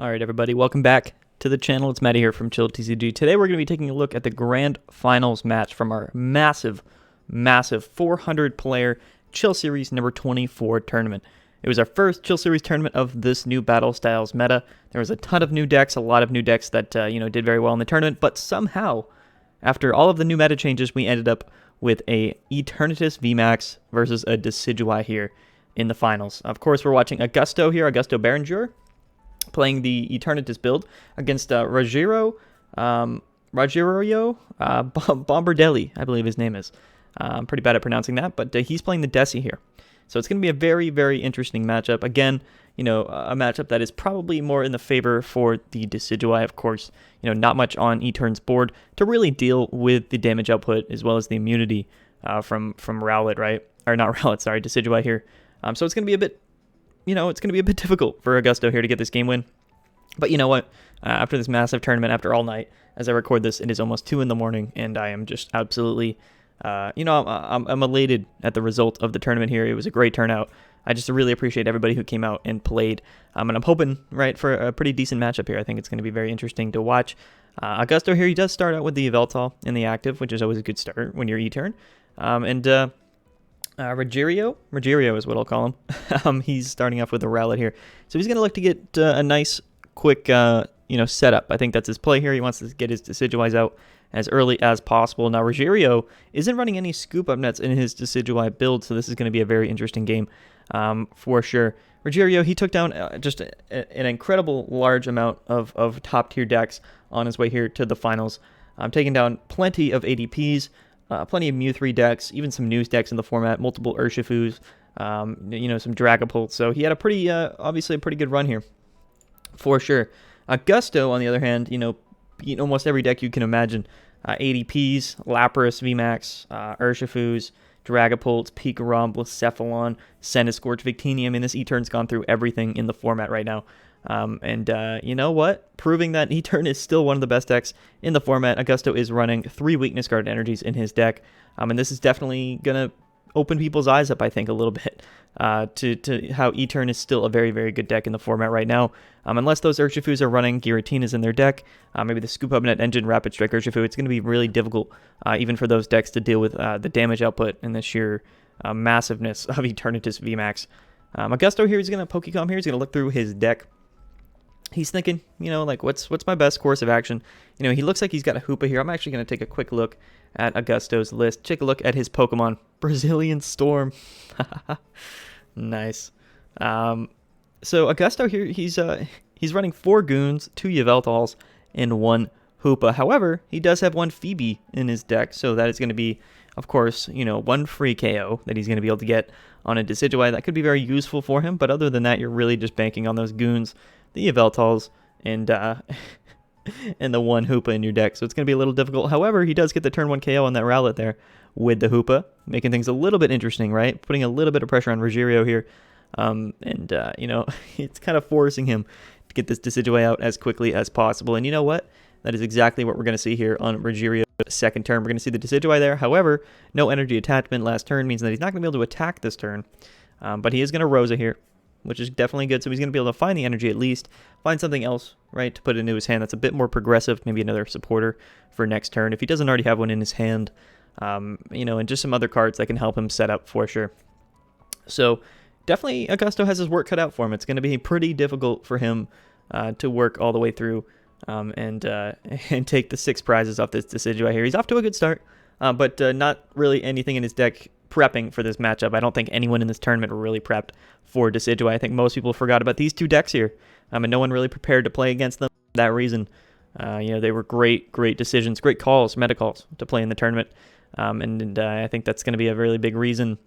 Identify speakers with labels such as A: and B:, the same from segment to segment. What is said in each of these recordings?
A: Alright everybody, welcome back to the channel. It's Matty here from ChillTCG. Today we're going to be taking a look at the Grand Finals match from our massive 400 player Chill Series number 24 tournament. It was our first Chill Series tournament of this new Battle Styles meta. There was a ton of new decks, a lot of new decks that did very well in the tournament, but somehow, after all of the new meta changes, we ended up with a Eternatus VMAX versus a Decidueye here in the finals. Of course, we're watching Augusto here, Augusto Beringuer, playing the Eternatus build against Rogerio, Bombardelli, I believe his name is. I'm pretty bad at pronouncing that, but he's playing the Deci here. So it's going to be a very, very interesting matchup. Again, a matchup that is probably more in the favor for the Decidueye, of course. Not much on Etern's board to really deal with the damage output as well as the immunity from Rowlet, right? Or not Rowlet, sorry, Decidueye here. So it's going to be a bit it's going to be a bit difficult for Augusto here to get this game win. But you know what? After this massive tournament, after all night, as I record this, it is almost 2 in the morning, and I am just absolutely, I'm elated at the result of the tournament here. It was a great turnout. I just really appreciate everybody who came out and played. And I'm hoping, right, for a pretty decent matchup here. I think it's going to be very interesting to watch. Augusto here, he does start out with the Yveltal in the active, which is always a good start when you're E-turn. Rogerio is what I'll call him. He's starting off with a Rowlet here. So he's going to look to get a nice, quick, setup. I think that's his play here. He wants to get his Decidueyes out as early as possible. Now, Rogerio isn't running any scoop-up nets in his Decidueye build, so this is going to be a very interesting game for sure. Rogerio, he took down just an incredible large amount of top-tier decks on his way here to the finals. Taking down plenty of ADPs, plenty of Mew 3 decks, even some news decks in the format, multiple Urshifus, some Dragapult. So he had a pretty, obviously a pretty good run here, for sure. Augusto, on the other hand, beat almost every deck you can imagine. ADPs, Lapras, VMAX, Urshifus, Dragapult, Pikarom, Blacephalon, Centiskorch, Victini. I mean, this E-turn's gone through everything in the format right now. You know what? Proving that E-turn is still one of the best decks in the format. Augusto is running 3 weakness guard energies in his deck. And this is definitely going to open people's eyes up, I think, a little bit to how E-turn is still a very, very good deck in the format right now. Unless those Urshifus are running Giratinas in their deck, maybe the Scoop Up Net Engine Rapid Strike Urshifu, it's going to be really difficult even for those decks to deal with the damage output and the sheer massiveness of Eternatus VMAX. Augusto here, he's going to Pokécom here. He's going to look through his deck. He's thinking, what's my best course of action? He looks like he's got a Hoopa here. I'm actually going to take a quick look at Augusto's list. Take a look at his Pokemon. Brazilian Storm. Nice. So Augusto here, he's running 4 Goons, 2 Yveltals, and 1 Hoopa. However, he does have 1 Phoebe in his deck, so that is going to be, of course, 1 free KO that he's going to be able to get on a Decidueye. That could be very useful for him, but other than that, you're really just banking on those Goons, the Yveltals, and and the 1 Hoopa in your deck. So it's going to be a little difficult. However, he does get the turn 1 KO on that Rowlet there with the Hoopa, making things a little bit interesting, right? Putting a little bit of pressure on Rogerio here. It's kind of forcing him to get this Decidueye out as quickly as possible. And you know what? That is exactly what we're going to see here on Rogerio's second turn. We're going to see the Decidueye there. However, no energy attachment last turn means that he's not going to be able to attack this turn. But he is going to Rosa here, which is definitely good. So he's going to be able to find the energy at least, find something else, right, to put into his hand that's a bit more progressive, maybe another supporter for next turn. If he doesn't already have one in his hand, and just some other cards that can help him set up for sure. So definitely Augusto has his work cut out for him. It's going to be pretty difficult for him to work all the way through and take the 6 prizes off this Decidueye here. He's off to a good start, but not really anything in his deck prepping for this matchup. I don't think anyone in this tournament were really prepped for Decidueye. I think most people forgot about these 2 decks here, and no one really prepared to play against them for that reason. They were great decisions, great calls, meta calls to play in the tournament, and I think that's going to be a really big reason.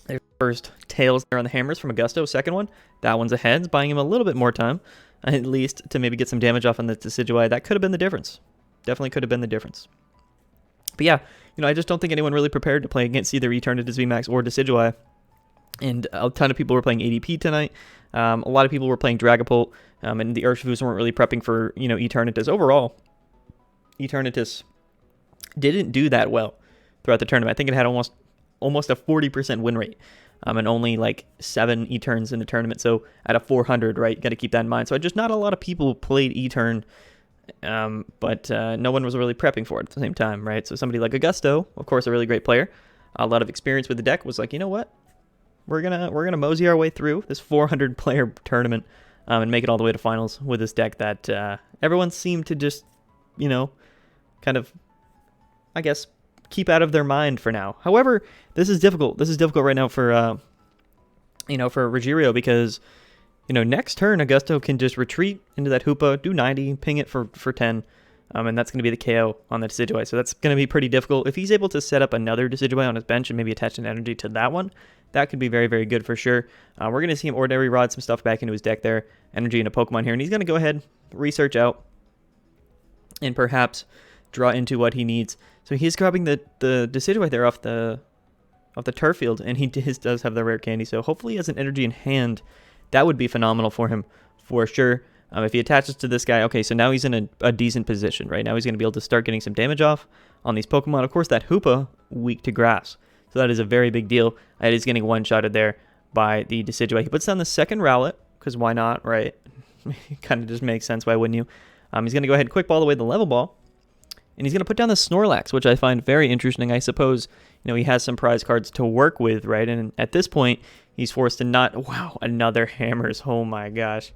A: There's first tails there on the hammers from Augusto. Second one, that one's a heads, buying him a little bit more time, at least to maybe get some damage off on the Decidueye. That could have been the difference. Definitely could have been the difference. But yeah, I just don't think anyone really prepared to play against either Eternatus VMAX or Decidueye. And a ton of people were playing ADP tonight. A lot of people were playing Dragapult, and the Urshifus weren't really prepping for, Eternatus. Overall, Eternatus didn't do that well throughout the tournament. I think it had almost a 40% win rate. and only like 7 E-turns in the tournament. So at a 400, right, you got to keep that in mind. So just not a lot of people played E-turn, but no one was really prepping for it at the same time, right? So somebody like Augusto, of course, a really great player, a lot of experience with the deck, was like, you know what, we're gonna mosey our way through this 400 player tournament and make it all the way to finals with this deck that everyone seemed to just, you know, kind of, I guess, keep out of their mind for now. However, this is difficult. This is difficult right now for you know, for Rogerio, because, you know, next turn Augusto can just retreat into that Hoopa, do 90, ping it for 10, and that's going to be the KO on the Decidueye. So that's going to be pretty difficult. If he's able to set up another Decidueye on his bench and maybe attach an energy to that one, that could be very, very good for sure. We're going to see him Ordinary Rod some stuff back into his deck there, energy and a Pokemon here, and he's going to go ahead, research out, and perhaps draw into what he needs. So he's grabbing the Decidueye there off the turf field, and he does have the rare candy. So hopefully he has an energy in hand. That would be phenomenal for him, for sure. If he attaches to this guy, okay, so now he's in a decent position, right? Now he's going to be able to start getting some damage off on these Pokemon. Of course, that Hoopa, weak to grass. So that is a very big deal. It is getting one-shotted there by the Decidueye. He puts down the second Rowlet, because why not, right? It kind of just makes sense. Why wouldn't you? He's going to go ahead and quick ball away the Level Ball. And he's going to put down the Snorlax, which I find very interesting. I suppose, you know, he has some prize cards to work with, right? And at this point, he's forced to not... Wow, another Hammers. Oh my gosh.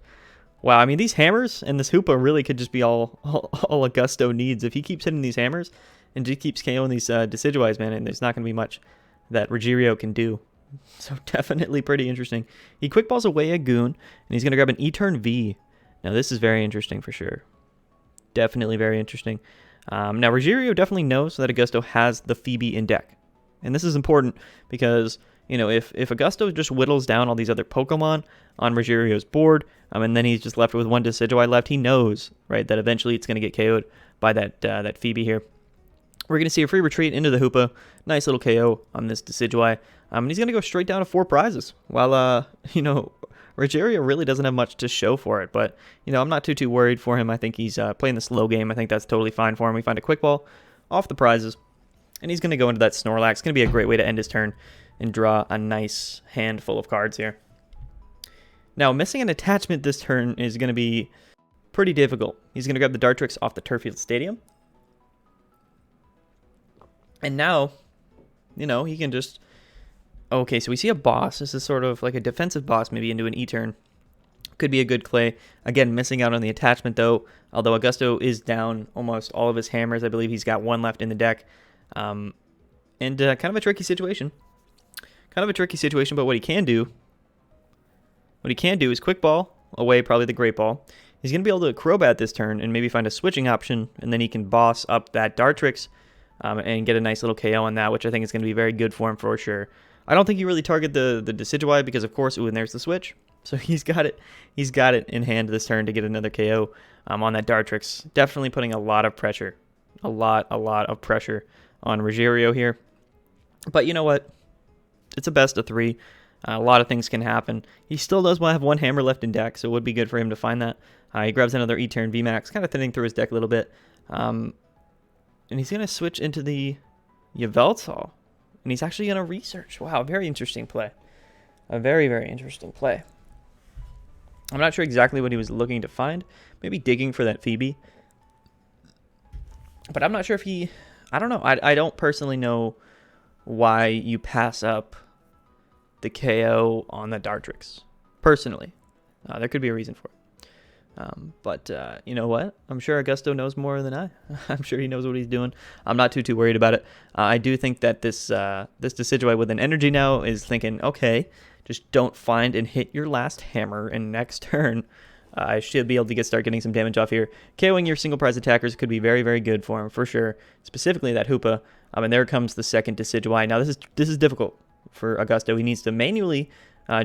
A: Wow, I mean, these Hammers and this Hoopa really could just be all Augusto needs. If he keeps hitting these Hammers and just keeps KOing these Decidueyes, man, and there's not going to be much that Rogerio can do. So definitely pretty interesting. He quick balls away a Goon, and he's going to grab an E-turn V. Now, this is very interesting for sure. Definitely very interesting. Now, Rogerio definitely knows that Augusto has the Phoebe in deck. And this is important because, you know, if Augusto just whittles down all these other Pokemon on Rogerio's board, and then he's just left with one Decidueye left, he knows, right, that eventually it's going to get KO'd by that Phoebe here. We're going to see a free retreat into the Hoopa. Nice little KO on this Decidueye. And he's going to go straight down to 4 prizes. While, you know, Rogerio really doesn't have much to show for it. But, you know, I'm not too worried for him. I think he's playing the slow game. I think that's totally fine for him. We find a quick ball off the prizes. And he's going to go into that Snorlax. It's going to be a great way to end his turn and draw a nice handful of cards here. Now, missing an attachment this turn is going to be pretty difficult. He's going to grab the Dartrix off the Turffield Stadium. And now, you know, he can just... Okay, so we see a boss. This is sort of like a defensive boss, maybe into an E-turn. Could be a good play. Again, missing out on the attachment, though. Although Augusto is down almost all of his Hammers. I believe he's got 1 left in the deck. And kind of a tricky situation. Kind of a tricky situation, but what he can do is quick ball away, probably the Great Ball. He's going to be able to Crobat this turn and maybe find a switching option, and then he can boss up that Dartrix and get a nice little KO on that, which I think is going to be very good for him for sure. I don't think you really target the Decidueye because, of course, ooh, and there's the switch. So he's got it in hand this turn to get another KO on that Dartrix. Definitely putting a lot of pressure, a lot of pressure on Rogerio here. But you know what? It's a best of 3. A lot of things can happen. He still does have 1 Hammer left in deck, so it would be good for him to find that. He grabs another E-turn VMAX, kind of thinning through his deck a little bit. And he's going to switch into the Yveltal. And he's actually going to research. Wow, very interesting play. A very, very interesting play. I'm not sure exactly what he was looking to find. Maybe digging for that Phoebe. But I'm not sure if he... I don't know. I don't personally know why you pass up the KO on the Dartrix. Personally. There could be a reason for it. But you know what? I'm sure Augusto knows more than I. I'm sure he knows what he's doing. I'm not too worried about it. I do think that this Decidueye with an energy now is thinking, okay, just don't find and hit your last Hammer, and next turn I should be able to start getting some damage off here. KOing your single prize attackers could be very, very good for him, for sure. Specifically that Hoopa. And there comes the second Decidueye. Now this is difficult for Augusto. He needs to manually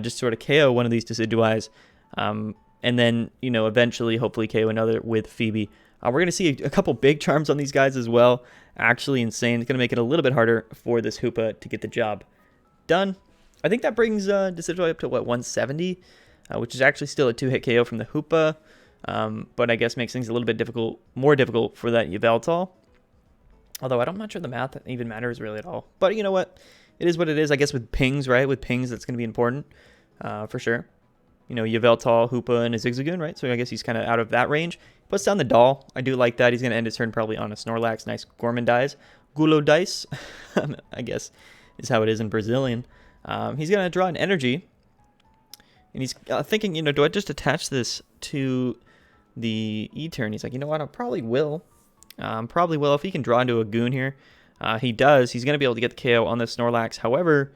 A: just sort of KO one of these Decidueyes. And then, you know, eventually, hopefully, KO another with Phoebe. We're going to see a couple big charms on these guys as well. Actually insane. It's going to make it a little bit harder for this Hoopa to get the job done. I think that brings Decidueye up to, what, 170? Which is actually still a 2-hit KO from the Hoopa. But I guess makes things a little bit more difficult for that Yveltal. Although I'm not sure the math even matters really at all. But you know what? it is what it is. I guess with pings, right? With pings, that's going to be important for sure. You know, Yveltal, Hoopa, and a Zigzagoon, right? So I guess he's kind of out of that range. Puts down the doll. I do like that. He's going to end his turn probably on a Snorlax. Nice Gourmandize. Gulo Dice, I guess, is how it is in Brazilian. He's going to draw an energy. And he's thinking, you know, do I just attach this to the E-turn? He's like, you know what? I probably will. Probably will. If he can draw into a Goon here. He does. He's going to be able to get the KO on the Snorlax. However,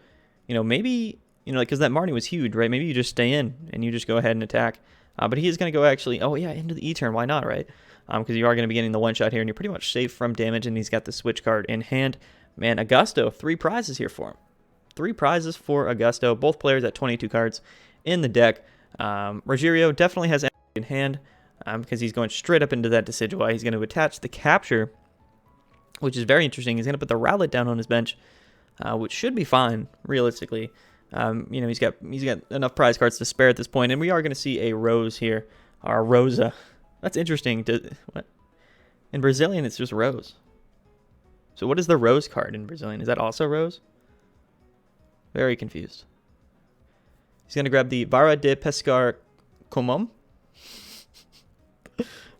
A: you know, maybe, you know, because that Marnie was huge, right? Maybe you just stay in and you just go ahead and attack. But he is going to go actually, oh yeah, into the E-turn. Why not, right? Because you are going to be getting the one-shot here, and you're pretty much safe from damage, and he's got the switch card in hand. Man, Augusto, 3 prizes here for him. 3 prizes for Augusto. Both players at 22 cards in the deck. Rogerio definitely has energy in hand because he's going straight up into that Decidueye. He's going to attach the capture, which is very interesting. He's going to put the Rowlet down on his bench, which should be fine, realistically. You know, he's got enough prize cards to spare at this point, and we are going to see a Rose here, or Rosa. That's interesting. What? In Brazilian, it's just Rose. So what is the Rose card in Brazilian? Is that also Rose? Very confused. He's going to grab the Vara de Pescar Comum.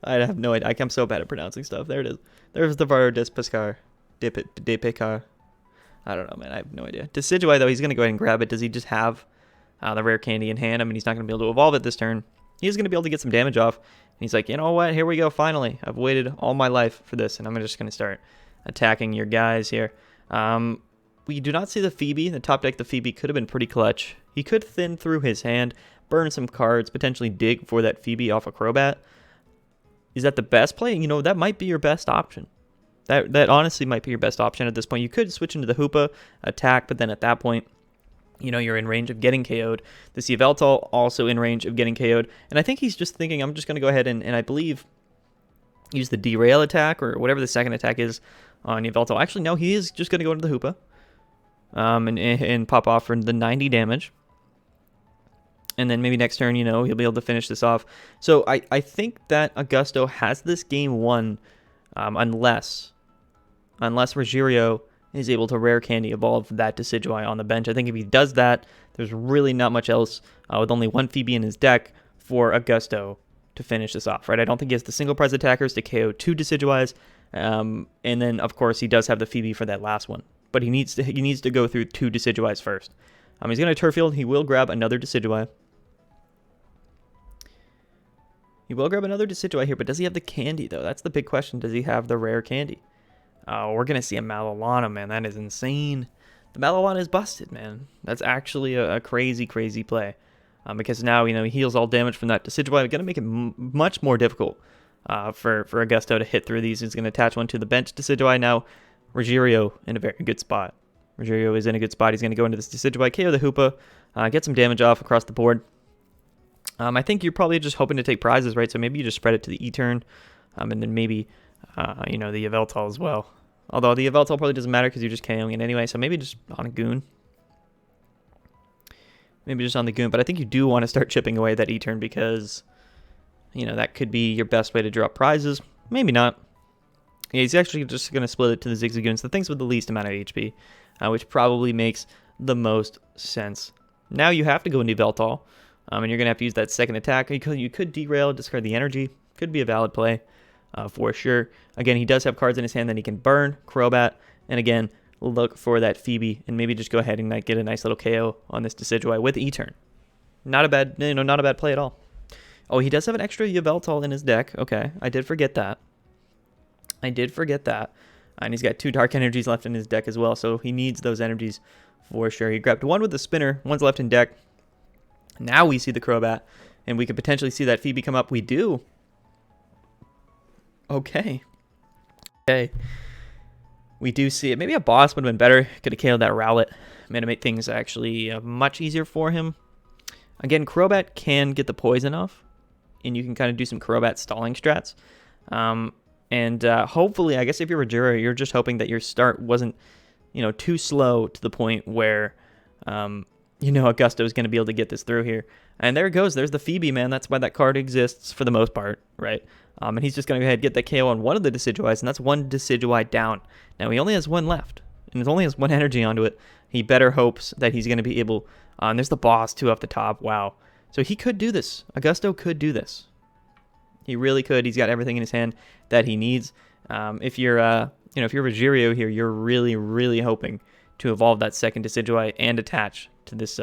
A: I have no idea. I'm so bad at pronouncing stuff. There it is. There's the Vara de Pescar. De Pescar. I don't know, man. I have no idea. Decidueye, though, he's going to go ahead and grab it. Does he just have the Rare Candy in hand? I mean, he's not going to be able to evolve it this turn. He's going to be able to get some damage off. And he's like, you know what? Here we go, finally. I've waited all my life for this, and I'm just going to start attacking your guys here. We do not see the Phoebe. The top deck, the Phoebe could have been pretty clutch. He could thin through his hand, burn some cards, potentially dig for that Phoebe off a Crobat. Is that the best play? You know, that might be your best option. That honestly might be your best option at this point. You could switch into the Hoopa, attack, but then at that point, you know, you're in range of getting KO'd. The Yveltal also in range of getting KO'd. And I think he's just thinking, I'm just going to go ahead and I believe use the derail attack or whatever the second attack is on Yveltal. Actually, no, he is just going to go into the Hoopa and pop off for the 90 damage. And then maybe next turn, you know, he'll be able to finish this off. So I think that Augusto has this game won unless Rogerio is able to Rare Candy evolve that Decidueye on the bench. I think if he does that, there's really not much else with only 1 Phoebe in his deck for Augusto to finish this off, right? I don't think he has the single prize attackers to KO 2 Decidueyes. And then, of course, he does have the Phoebe for that last one. But he needs to go through 2 Decidueyes first. He's going to Turf Field. He will grab another Decidueye. He will grab another Decidueye here, but does he have the candy, though? That's the big question. Does he have the Rare Candy? We're going to see a Mallow, man. That is insane. The Mallow is busted, man. That's actually a crazy, crazy play. Because now, you know, he heals all damage from that Decidueye. Going to make it much more difficult for Augusto to hit through these. He's going to attach one to the bench Decidueye. Now, Rogerio in a very good spot. Rogerio is in a good spot. He's going to go into this Decidueye, KO the Hoopa, get some damage off across the board. I think you're probably just hoping to take prizes, right? So maybe you just spread it to the E-turn, and then maybe, you know, the Yveltal as well. Although the Yveltal probably doesn't matter because you're just KOing it anyway, so maybe just on a Goon. Maybe just on the Goon, but I think you do want to start chipping away that E-turn because, you know, that could be your best way to drop prizes. Maybe not. Yeah, he's actually just going to split it to the Zigzagoons, the things with the least amount of HP, which probably makes the most sense. Now you have to go into Yveltal. And you're going to have to use that second attack. You could derail, discard the energy. Could be a valid play for sure. Again, he does have cards in his hand that he can burn, Crobat, and again, look for that Phoebe, and maybe just go ahead and get a nice little KO on this Decidueye with E-turn. Not a bad play at all. Oh, he does have an extra Yveltal in his deck. Okay, I did forget that. And he's got 2 Dark Energies left in his deck as well, so he needs those energies for sure. He grabbed 1 with the spinner, 1's left in deck. Now we see the Crobat, and we could potentially see that Phoebe come up. We do. Okay. We do see it. Maybe a boss would have been better. Could have KO'd that Rowlet. Made to make things actually much easier for him. Again, Crobat can get the poison off, and you can kind of do some Crobat stalling strats. And hopefully, I guess if you're Rogerio, you're just hoping that your start wasn't, you know, too slow to the point where, you know, Augusto is going to be able to get this through here. And there it goes. There's the Phoebe, man. That's why that card exists for the most part, right? And he's just going to go ahead and get that KO on one of the Decidueyes, and that's 1 Decidueye down. Now, he only has 1 left. and it only has 1 energy onto it, he better hopes that he's going to be able... and there's the boss, too, off the top. Wow. So he could do this. Augusto could do this. He really could. He's got everything in his hand that he needs. If you're Rogerio here, you're really, really hoping to evolve that second Decidueye and attach to this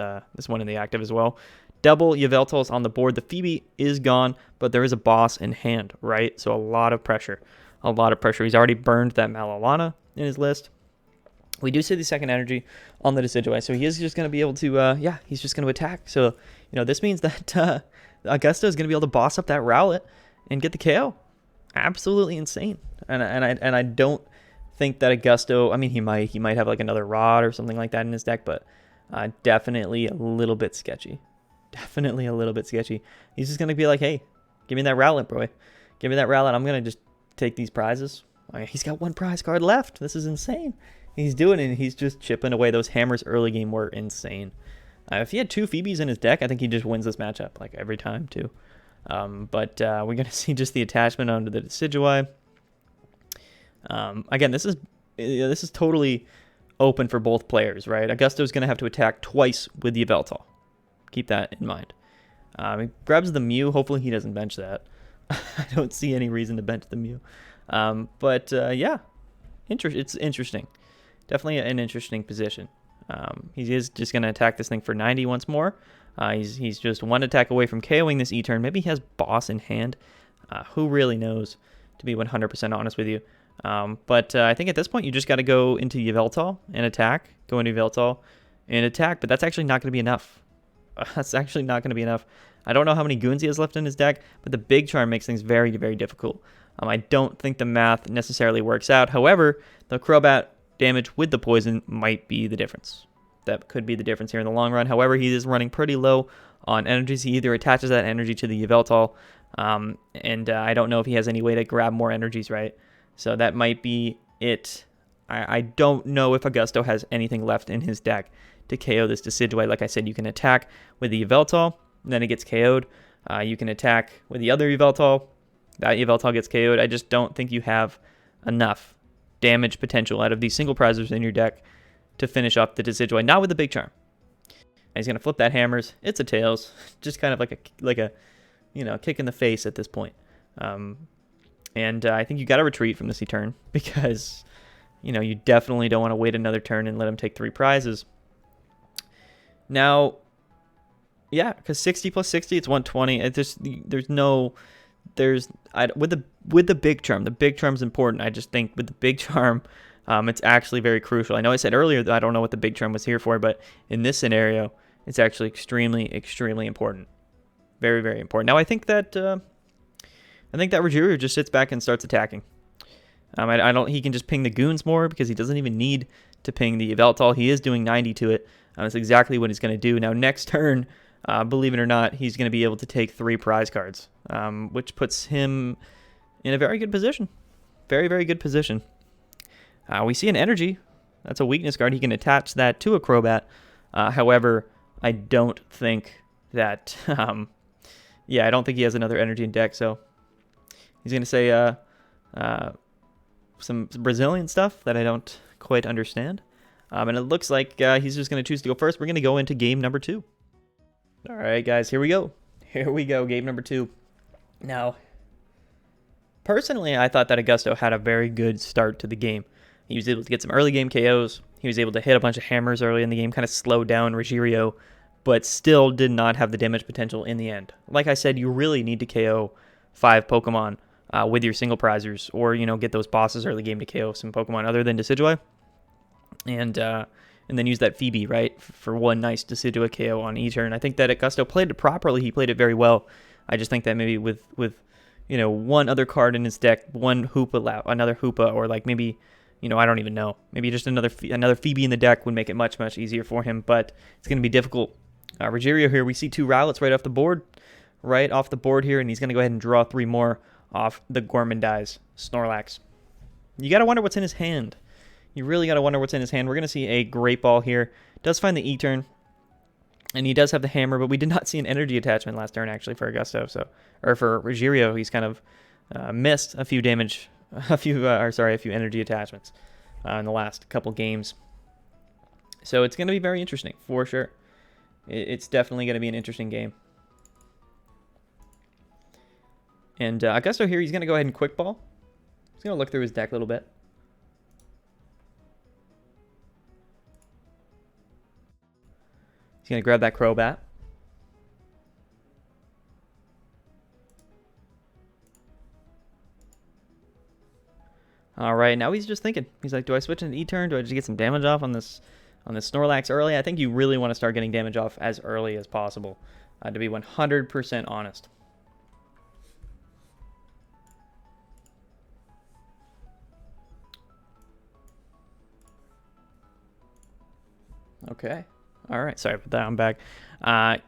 A: one in the active as well. Double Yveltal's on the board. The Phoebe is gone, but there is a boss in hand, right? So a lot of pressure. A lot of pressure. He's already burned that Mallow Lana in his list. We do see the second energy on the Decidueye, so he is just going to be able to, he's just going to attack. So, this means that Augusto is going to be able to boss up that Rowlet and get the KO. Absolutely insane. And I don't think that Augusto, I mean, he might have like another Rod or something like that in his deck, but definitely a little bit sketchy. Definitely a little bit sketchy. He's just going to be like, hey, give me that Rowlet, bro. Give me that Rowlet. I'm going to just take these prizes. He's got 1 prize card left. This is insane. He's doing it, and he's just chipping away. Those hammers early game were insane. If he had 2 Phoebes in his deck, I think he just wins this matchup, like every time, too. But we're going to see just the attachment onto the Decidueye. Again, this is totally open for both players, right? Augusto's going to have to attack twice with the Yveltal. Keep that in mind. He grabs the Mew. Hopefully he doesn't bench that. I don't see any reason to bench the Mew. Yeah, it's interesting. Definitely an interesting position. He is just going to attack this thing for 90 once more. He's just 1 attack away from KOing this E-turn. Maybe he has boss in hand. Who really knows, to be 100% honest with you. But I think at this point you just got to go into Yveltal and attack. Go into Yveltal and attack, but that's actually not going to be enough. That's actually not going to be enough. I don't know how many goons he has left in his deck, but the big charm makes things very, very difficult. I don't think the math necessarily works out. However, the Crobat damage with the poison might be the difference. That could be the difference here in the long run. However, he is running pretty low on energies. He either attaches that energy to the Yveltal, and I don't know if he has any way to grab more energies, right? So that might be it. I don't know if Augusto has anything left in his deck to KO this Decidueye. Like I said, you can attack with the Yveltal, and then it gets KO'd. You can attack with the other Yveltal. That Yveltal gets KO'd. I just don't think you have enough damage potential out of these single prizes in your deck to finish off the Decidueye. Not with the big charm. And he's going to flip that hammers. It's a tails. Just kind of like a kick in the face at this point. And I think you got to retreat from this turn because, you definitely don't want to wait another turn and let him take 3 prizes. Now, yeah, because 60 plus 60, it's 120. It just with the big charm. The big charm's important. I just think with the big charm, it's actually very crucial. I know I said earlier that I don't know what the big charm was here for, but in this scenario, it's actually extremely, extremely important. Very, very important. Now, I think that Rogerio just sits back and starts attacking. He can just ping the goons more because he doesn't even need to ping the Yveltal. He is doing 90 to it. That's exactly what he's going to do. Now, next turn, believe it or not, he's going to be able to take 3 prize cards, which puts him in a very good position. Very, very good position. We see an energy. That's a weakness card. He can attach that to a Crobat. However, I don't think that... I don't think he has another energy in deck, so he's going to say some Brazilian stuff that I don't quite understand. And it looks like he's just going to choose to go first. We're going to go into game number 2. All right, guys, here we go. Here we go, game number 2. Now, personally, I thought that Augusto had a very good start to the game. He was able to get some early game KOs. He was able to hit a bunch of hammers early in the game, kind of slowed down Rogerio, but still did not have the damage potential in the end. Like I said, you really need to KO 5 Pokemon with your single prizers, or get those bosses early game to KO some Pokemon other than Decidueye, and then use that Phoebe, right, for 1 nice Decidueye KO on each turn. I think that Augusto played it properly. He played it very well. I just think that maybe with 1 other card in his deck, 1 Hoopa, another Hoopa, or like maybe I don't even know. Maybe just another Phoebe in the deck would make it much, much easier for him, but it's going to be difficult. Rogerio here, we see 2 Rowlets right off the board here, and he's going to go ahead and draw 3 more off the Gourmandize Snorlax. You got to wonder what's in his hand. You really got to wonder what's in his hand. We're going to see a Great Ball here. Does find the E-turn, and he does have the hammer, but we did not see an energy attachment last turn, actually, for Augusto. Or for Rogerio, he's kind of missed a few energy attachments. in the last couple games. So it's going to be very interesting, for sure. It's definitely going to be an interesting game. And Augusto here, he's going to go ahead and quick ball. He's going to look through his deck a little bit. He's going to grab that Crobat. All right, now he's just thinking. He's like, do I switch into E-turn? Do I just get some damage off on this Snorlax early? I think you really want to start getting damage off as early as possible, to be 100% honest. Okay. All right. Sorry about that. I'm back.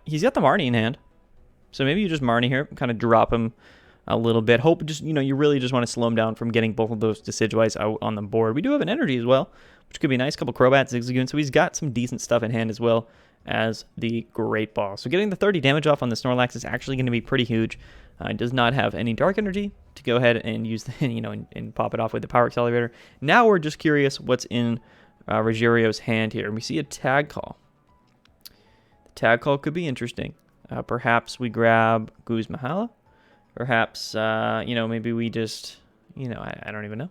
A: He's got the Marnie in hand. So maybe you just Marnie here, kind of drop him a little bit. Hope just, you really just want to slow him down from getting both of those Decidueyes out on the board. We do have an energy as well, which could be nice. Couple Crobats, Zigzagoon. So he's got some decent stuff in hand as well as the Great Ball. So getting the 30 damage off on the Snorlax is actually going to be pretty huge. It does not have any Dark Energy to go ahead and use, and pop it off with the Power Accelerator. Now we're just curious what's in Rogerio's hand here. We see a Tag Call. The Tag Call could be interesting. Perhaps we grab Guzma Hala. Perhaps, maybe we just, I don't even know.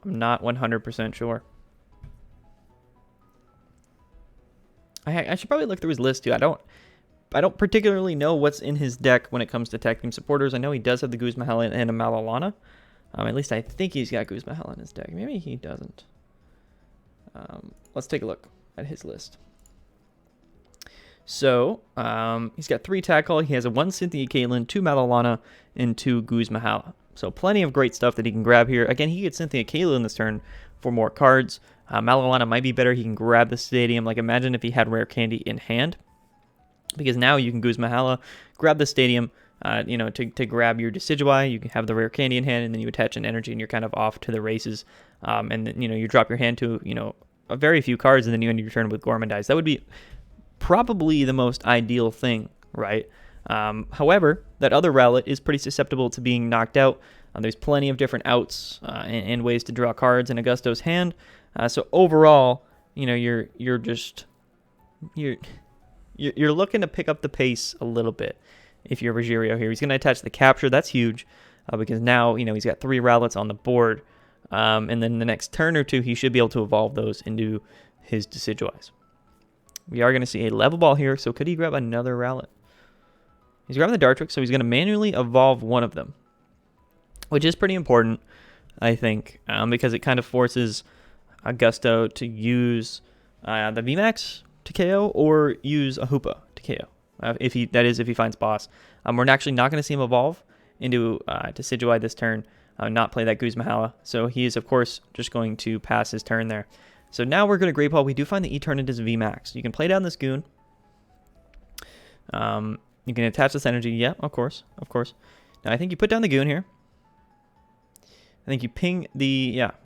A: I'm not 100% sure. I should probably look through his list too. I don't particularly know what's in his deck when it comes to tag team supporters. I know he does have the Guzma Hala and a Mallow Lana. At least I think he's got Guzma Hala in his deck. Maybe he doesn't. Let's take a look at his list. So, he's got 3 Tag Call. He has a 1 Cynthia Caitlyn, 2 Mallow Lana, and 2 Guzma Hala. So plenty of great stuff that he can grab here. Again, he gets Cynthia Caitlyn this turn for more cards. Mallow Lana might be better. He can grab the Stadium. Like, imagine if he had Rare Candy in hand. Because now you can Guzma Hala, grab the Stadium, to grab your Decidueye. You can have the Rare Candy in hand, and then you attach an energy, and you're kind of off to the races. And then, you drop your hand to, a very few cards, and then you end your turn with Gourmandize. That would be probably the most ideal thing, right? However, that other Rowlet is pretty susceptible to being knocked out. There's plenty of different outs and ways to draw cards in Augusto's hand. So overall, you're looking to pick up the pace a little bit if you're Rogerio here. He's going to attach the Capture. That's huge because now, he's got 3 Rowlets on the board. And then the next turn or two, he should be able to evolve those into his Decidueyes. We are going to see a Level Ball here, so could he grab another Rowlet? He's grabbing the Dartrix, so he's going to manually evolve one of them, which is pretty important, I think, because it kind of forces Augusto to use the VMAX to KO or use a Hoopa to KO, if he finds boss. We're actually not going to see him evolve into Decidueye this turn, not play that Guzma Hala, so he is, of course, just going to pass his turn there. So now we're going to Great Ball. We do find the Eternatus VMAX. You can play down this Goon. You can attach this energy. Yeah, of course. Now I think you put down the Goon here. I think you ping the,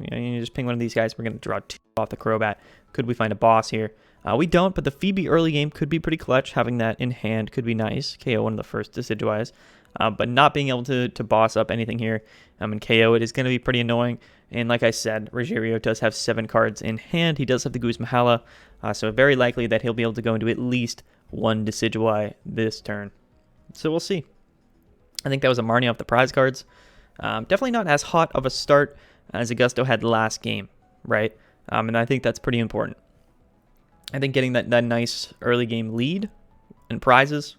A: you just ping one of these guys. We're going to draw 2 off the Crobat. Could we find a boss here? We don't, but the Phoebe early game could be pretty clutch. Having that in hand could be nice. KO one of the first Decidueyes. But not being able to boss up anything here and KO it is going to be pretty annoying. And like I said, Rogerio does have 7 cards in hand. He does have the Guzma Hala, so very likely that he'll be able to go into at least 1 Decidueye this turn. So we'll see. I think that was a Marnie off the prize cards. Definitely not as hot of a start as Augusto had last game, right? And I think that's pretty important. I think getting that nice early game lead and prizes,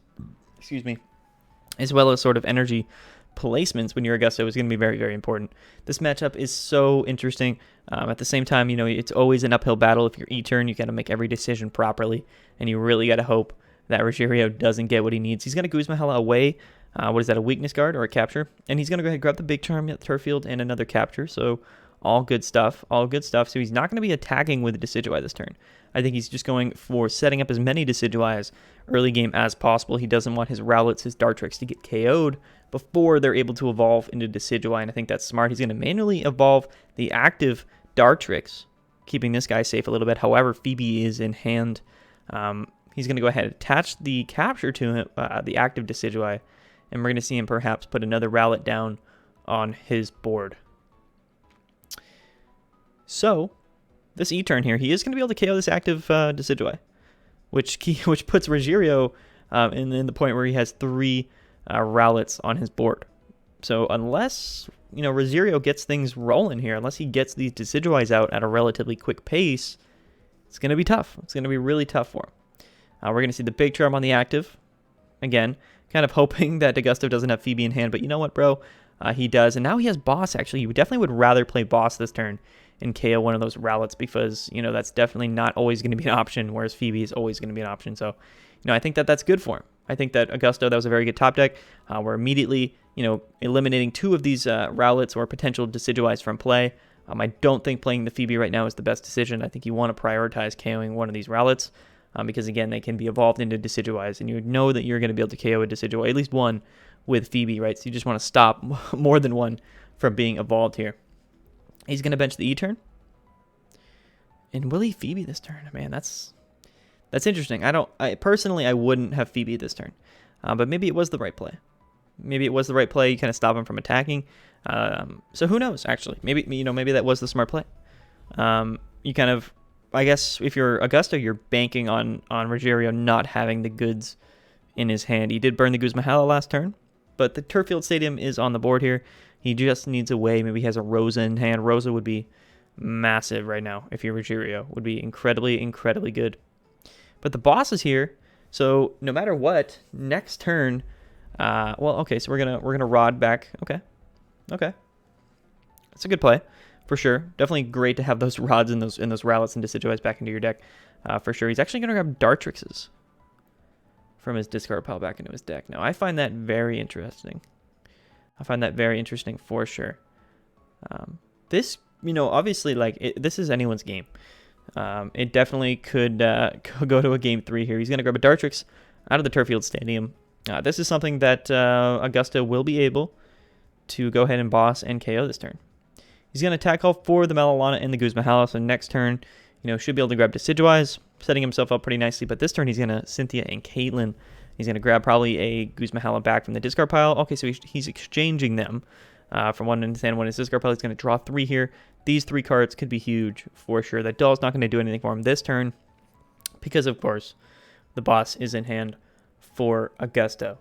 A: as well as sort of energy placements when you're Augusto is going to be very, very important. This matchup is so interesting. At the same time, it's always an uphill battle. If you're E-turn, you got to make every decision properly, and you really got to hope that Rogerio doesn't get what he needs. He's going to Guzma Hala away. What is that, a weakness guard or a capture? And he's going to go ahead and grab the big charm at turf field and another capture. So all good stuff. So he's not going to be attacking with the Decidueye this turn. I think he's just going for setting up as many Decidueyes early game as possible. He doesn't want his Rowlets, his Dartrix to get KO'd before they're able to evolve into Decidueye, and I think that's smart. He's going to manually evolve the active Dartrix, keeping this guy safe a little bit. However, Phoebe is in hand. He's going to go ahead and attach the Capture to him, the active Decidueye, and we're going to see him perhaps put another Rowlet down on his board. So this E-turn here, he is going to be able to KO this active Decidueye, which puts Rogerio in the point where he has 3 Rowlets on his board. So unless, Rogerio gets things rolling here, unless he gets these Decidueyes out at a relatively quick pace, it's going to be tough. It's going to be really tough for him. We're going to see the big charm on the active. Again, kind of hoping that Augusto doesn't have Phoebe in hand, but you know what, bro? He does, and now he has Boss, actually. You definitely would rather play Boss this turn and KO one of those Rowlets because, that's definitely not always going to be an option, whereas Phoebe is always going to be an option. So, I think that that's good for him. I think that Augusto, that was a very good top deck. We're immediately, eliminating 2 of these Rowlets or potential Decidueyes from play. I don't think playing the Phoebe right now is the best decision. I think you want to prioritize KOing one of these Rowlets because, again, they can be evolved into Decidueyes, and you know that you're going to be able to KO a Decidueye, at least one, with Phoebe, right? So you just want to stop more than one from being evolved here. He's going to bench the E-turn. And will he Phoebe this turn? Man, that's interesting. Personally, I wouldn't have Phoebe this turn. But maybe it was the right play. Maybe it was the right play. You kind of stop him from attacking. So who knows, actually. Maybe that was the smart play. You kind of, I guess, if you're Augusto, you're banking on Rogerio not having the goods in his hand. He did burn the Guzma Hala last turn, but the Turffield Stadium is on the board here. He just needs a way. Maybe he has a Rosa in hand. Rosa would be massive right now if you're Rogerio. Would be incredibly, incredibly good. But the boss is here, so no matter what, next turn, okay, so we're gonna Rod back. Okay, that's a good play for sure. Definitely great to have those Rods and those Rowlets and Decidueyes back into your deck for sure. He's actually gonna grab Dartrixes from his discard pile back into his deck. Now I find that very interesting. For sure. This, obviously, this is anyone's game. It definitely could go to a game 3 here. He's going to grab a Dartrix out of the Turffield Stadium. This is something that Augusto will be able to go ahead and boss and KO this turn. He's going to Tag Call for the Mallow, Lana, and the Guzma Hala. So next turn, should be able to grab Decidueyes, setting himself up pretty nicely. But this turn, he's going to Cynthia and Caitlyn. He's going to grab probably a Guzma Hala back from the discard pile. Okay, so he's exchanging them from one in his hand, one in his discard pile. He's going to draw 3 here. These 3 cards could be huge for sure. That doll's not going to do anything for him this turn because, of course, the boss is in hand for Augusto.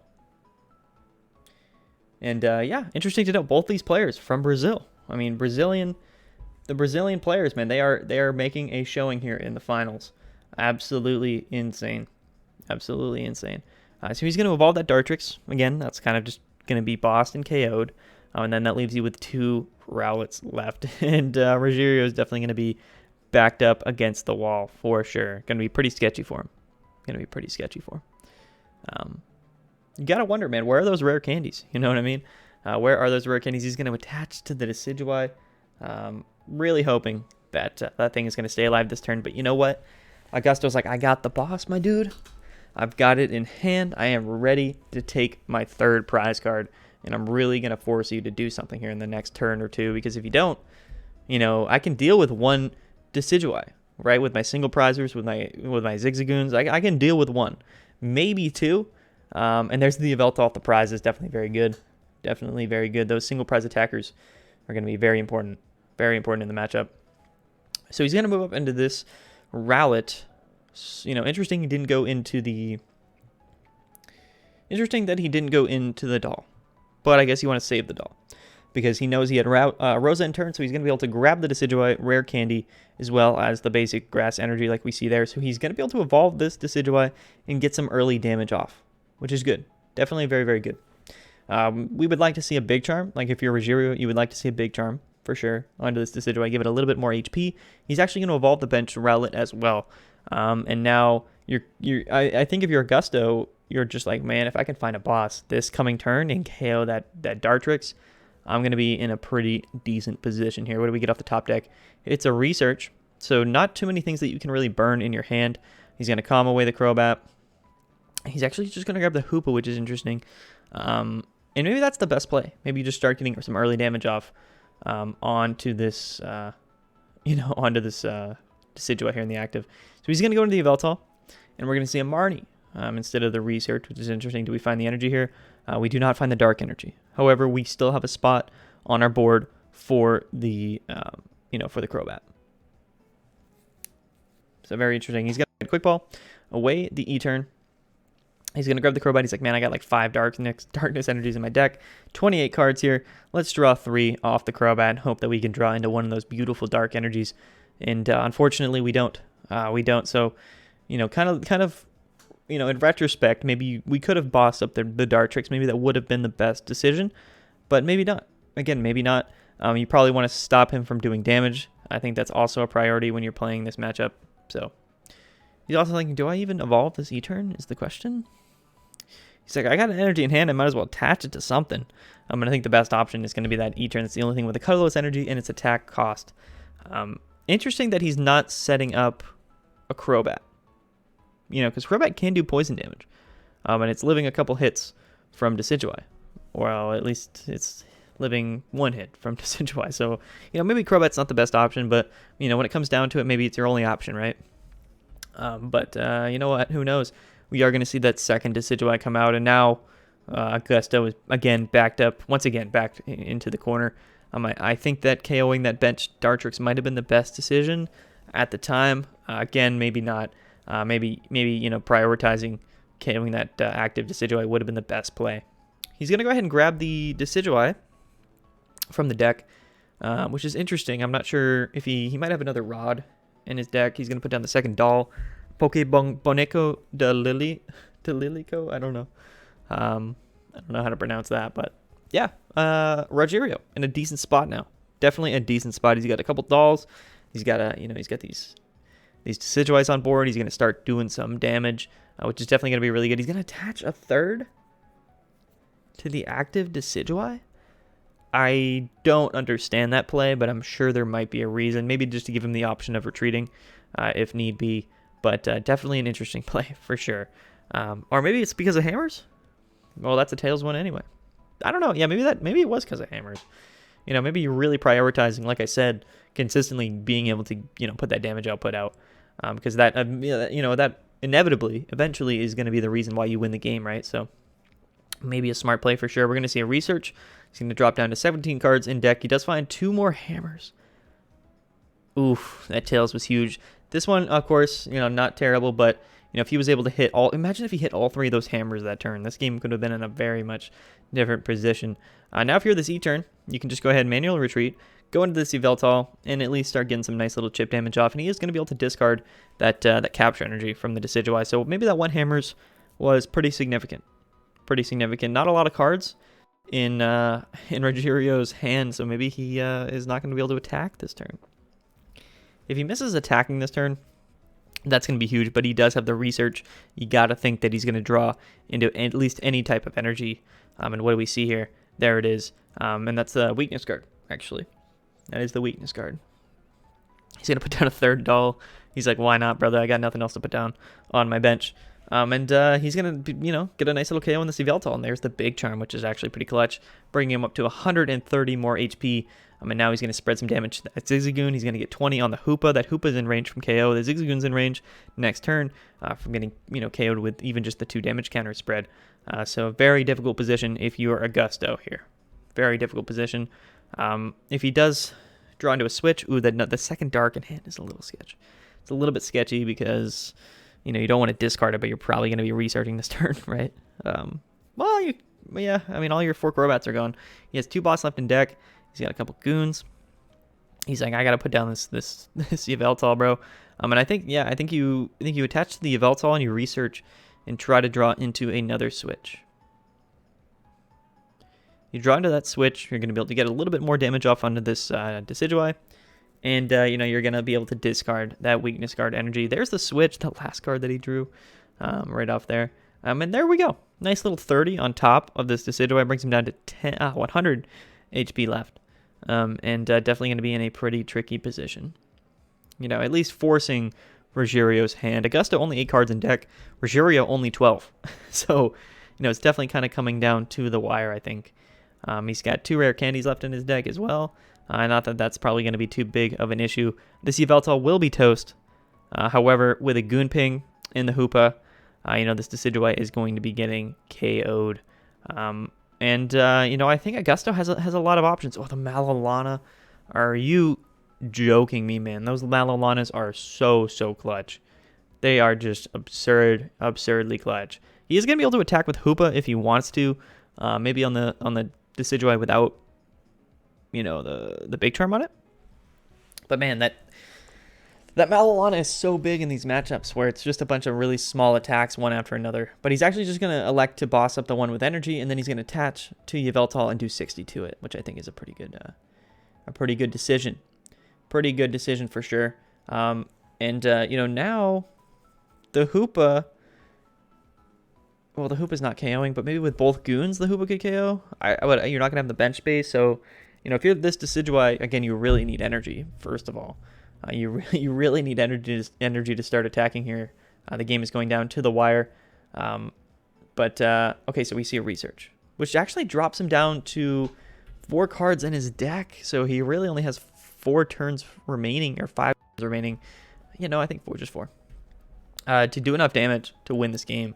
A: And, yeah, interesting to note, both these players from Brazil. I mean, the Brazilian players, man, they are making a showing here in the finals. Absolutely insane. Absolutely insane. So he's going to evolve that Dartrix. Again, that's kind of just going to be bossed and KO'd. And then that leaves you with 2 Rowlets left. And Rogerio is definitely going to be backed up against the wall for sure. Going to be pretty sketchy for him. You got to wonder, man, where are those rare candies? You know what I mean? Where are those rare candies? He's going to attach to the Decidueye. Really hoping that that thing is going to stay alive this turn. But you know what? Augusto's like, I got the boss, my dude. I've got it in hand. I am ready to take my 3rd prize card, and I'm really going to force you to do something here in the next turn or 2, because if you don't, I can deal with 1 Decidueye, right? With my single prizers, with my Zigzagoons, I can deal with 1, maybe 2. And there's the Yveltal. The prize is definitely very good. Definitely very good. Those single prize attackers are going to be very important in the matchup. So he's going to move up into this Rowlet. Interesting that he didn't go into the doll. But I guess you want to save the doll because he knows he had Rosa in turn, so he's going to be able to grab the Decidueye, Rare Candy, as well as the basic Grass Energy like we see there. So he's going to be able to evolve this Decidueye and get some early damage off, which is good. Definitely very, very good. We would like to see a Big Charm. Like if you're Rogerio, you would like to see a Big Charm for sure onto this Decidueye. Give it a little bit more HP. He's actually going to evolve the bench Rowlet as well. And now I think if you're Augusto, you're just like, man, if I can find a boss this coming turn and KO that Dartrix, I'm going to be in a pretty decent position here. What do we get off the top deck? It's a Research, so not too many things that you can really burn in your hand. He's going to calm away the Crobat. He's actually just going to grab the Hoopa, which is interesting. And maybe that's the best play. Maybe you just start getting some early damage off onto this, Decidueye here in the active. So he's going to go into the Yveltal, and we're going to see a Marnie instead of the Research, which is interesting. Do we find the energy here? We do not find the Dark Energy. However, we still have a spot on our board for the, for the Crobat. So very interesting. He's got a quick ball, away the E-turn. He's going to grab the Crobat. He's like, man, I got like 5 darkness energies in my deck. 28 cards here. Let's draw 3 off the Crobat and hope that we can draw into one of those beautiful dark energies. And unfortunately, we don't. So, kind of, in retrospect, maybe we could have bossed up the Dartrix. Maybe that would have been the best decision, but maybe not. Again, maybe not. You probably want to stop him from doing damage. I think that's also a priority when you're playing this matchup. So he's also thinking, do I even evolve this E-turn is the question. He's like, I got an energy in hand. I might as well attach it to something. I think the best option is going to be that E-turn. It's the only thing with a colorless energy and its attack cost. Interesting that he's not setting up a Crobat. Because Crobat can do poison damage. And it's living a couple hits from Decidueye. Well, at least it's living 1 hit from Decidueye. So, maybe Crobat's not the best option, but, when it comes down to it, maybe it's your only option, right? But you know what? Who knows? We are going to see that second Decidueye come out, and now Augusto is once again backed into the corner. I think that KOing that bench Dartrix might have been the best decision at the time. Again, maybe not. Maybe prioritizing KOing that active Decidueye would have been the best play. He's going to go ahead and grab the Decidueye from the deck, which is interesting. I'm not sure if he might have another Rod in his deck. He's going to put down the second doll. Poké Boneco de Lilico. I don't know. I don't know how to pronounce that, but yeah. Rogerio in a decent spot now. Definitely a decent spot. He's got a couple dolls. He's got he's got these Decidueyes on board. He's going to start doing some damage, which is definitely going to be really good. He's going to attach a third to the active Decidueye. I don't understand that play, but I'm sure there might be a reason. Maybe just to give him the option of retreating if need be. But definitely an interesting play for sure. Or maybe it's because of hammers? Well, that's a Tails one anyway. I don't know. Yeah, maybe it was because of hammers. Maybe you're really prioritizing, like I said, consistently being able to, put that damage output out. Because that, that inevitably, eventually is going to be the reason why you win the game, right? So maybe a smart play for sure. We're going to see a research. He's going to drop down to 17 cards in deck. He does find 2 more hammers. Oof, that Tails was huge. This one, of course, not terrible, but, if he was able to hit imagine if he hit all 3 of those hammers that turn. This game could have been in a very much different position. Now, if you're this E-turn, you can just go ahead and manually retreat, go into this Yveltal, and at least start getting some nice little chip damage off, and he is going to be able to discard that capture energy from the Decidueye. So maybe that 1 hammers was pretty significant. Not a lot of cards in Rogerio's hand, so maybe he is not going to be able to attack this turn. If he misses attacking this turn, that's going to be huge, but he does have the research. You got to think that he's going to draw into at least any type of energy. And what do we see here? There it is. And that's the weakness card, actually. That is the weakness card. He's going to put down a third doll. He's like, why not, brother? I got nothing else to put down on my bench. And he's going to, get a nice little KO in the Yveltal. And there's the big charm, which is actually pretty clutch, bringing him up to 130 more HP. And now he's going to spread some damage to that Zigzagoon. He's going to get 20 on the Hoopa. That Hoopa's in range from KO. The Zigzagoon's in range next turn from getting, KO'd with even just the 2 damage counter spread. So a very difficult position if you are Augusto here. Very difficult position. If he does draw into a switch, the second dark in hand is a little sketch. It's a little bit sketchy because, you don't want to discard it, but you're probably going to be researching this turn, right? All your 4 Crobats are gone. He has 2 boss left in deck. He's got a couple goons. He's like, I gotta put down this Yveltal, bro. And I think you attach to the Yveltal and you research and try to draw into another switch. You draw into that switch, you're gonna be able to get a little bit more damage off onto this Decidueye, and you're gonna be able to discard that weakness card energy. There's the switch, the last card that he drew, right off there. And there we go. Nice little 30 on top of this Decidueye, brings him down to 100 HP left. And definitely going to be in a pretty tricky position. At least forcing Rogerio's hand. Augusto only 8 cards in deck. Rogerio only 12. So, it's definitely kind of coming down to the wire, I think. He's got 2 rare candies left in his deck as well. Not that that's probably going to be too big of an issue. This Yveltal will be toast. However, with a Goon Ping in the Hoopa, this Decidueye is going to be getting KO'd. I think Augusto has a lot of options. Oh, the Mallow Lana. Are you joking me, man. Those Mallow Lanas are so clutch. They are just absurdly clutch. He is going to be able to attack with Hoopa if he wants to. Maybe on the Decidueye without, you know, the big charm on it. But man, that Mallow Lana is so big in these matchups where it's just a bunch of really small attacks one after another. But he's actually just going to elect to boss up the one with energy, and then he's going to attach to Yveltal and do 60 to it, which I think is a pretty good decision. Pretty good decision for sure. You know, now the Hoopa. Well, the Hoopa's not KOing, but maybe with both Goons, the Hoopa could KO. You're not going to have the bench space, so, you know, if you're this Decidueye, again, you really need energy, first of all. You really need energy to start attacking here. The game is going down to the wire. Okay, so we see a research, which actually drops him down to 4 cards in his deck, so he really only has 4 turns remaining, or 5 turns remaining. You know, I think 4, just 4. To do enough damage to win this game.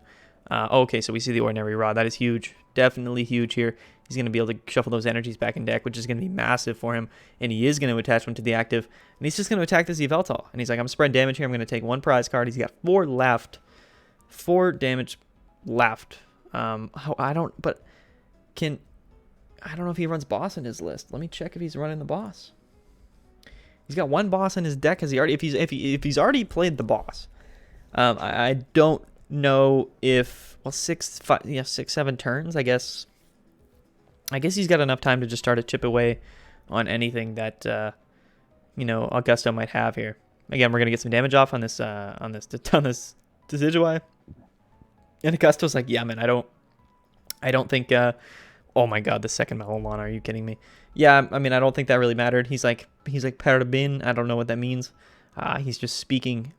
A: Okay, so we see the Ordinary Rod. That is huge. Definitely huge here. He's going to be able to shuffle those energies back in deck, which is going to be massive for him. And he is going to attach one to the active. And he's just going to attack this Yveltal. And he's like, I'm spreading damage here. I'm going to take 1 prize card. He's got 4 left. 4 damage left. I don't know if he runs boss in his list. Let me check if he's running the boss. He's got 1 boss in his deck. Has he already? If he's already played the boss, I don't know if 6, 7 turns. I guess he's got enough time to just start to chip away on anything that you know, Augusto might have here. Again, we're gonna get some damage off on this Decidueye. And Augusto's like, yeah, man, I don't think. Oh my God, the second Mallow Lana. Are you kidding me? Yeah, I mean, I don't think that really mattered. He's like Parabin. I don't know what that means. He's just speaking.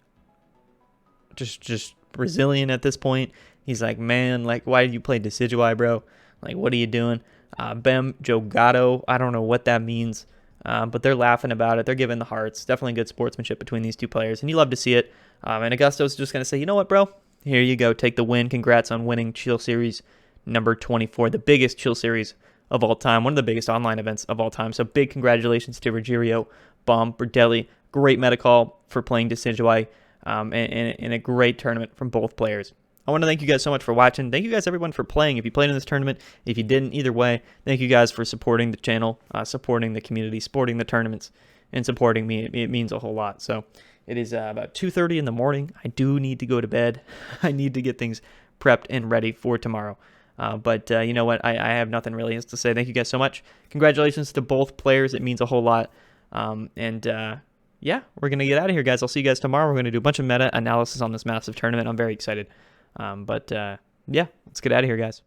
A: Just Brazilian at this point. He's like, man, like, why did you play Decidueye, bro? Like, what are you doing? Bem Jogado, I don't know what that means, but they're laughing about it. They're giving the hearts. Definitely good sportsmanship between these two players, and you love to see it. And Augusto's just going to say, you know what, bro? Here you go. Take the win. Congrats on winning Chill Series number 24, the biggest Chill Series of all time, one of the biggest online events of all time. So big congratulations to Rogerio, Bombardelli. Great meta call for playing Decidueye. And a great tournament from both players. I want to thank you guys so much for watching. Thank you guys, everyone, for playing. If you played in this tournament, if you didn't, either way, thank you guys for supporting the channel, supporting the community, supporting the tournaments, and supporting me. It means a whole lot. So it is about 2:30 in the morning. I do need to go to bed. I need to get things prepped and ready for tomorrow. But you know what? I have nothing really else to say. Thank you guys so much. Congratulations to both players. It means a whole lot. Yeah, we're going to get out of here, guys. I'll see you guys tomorrow. We're going to do a bunch of meta analysis on this massive tournament. I'm very excited. Yeah, let's get out of here, guys.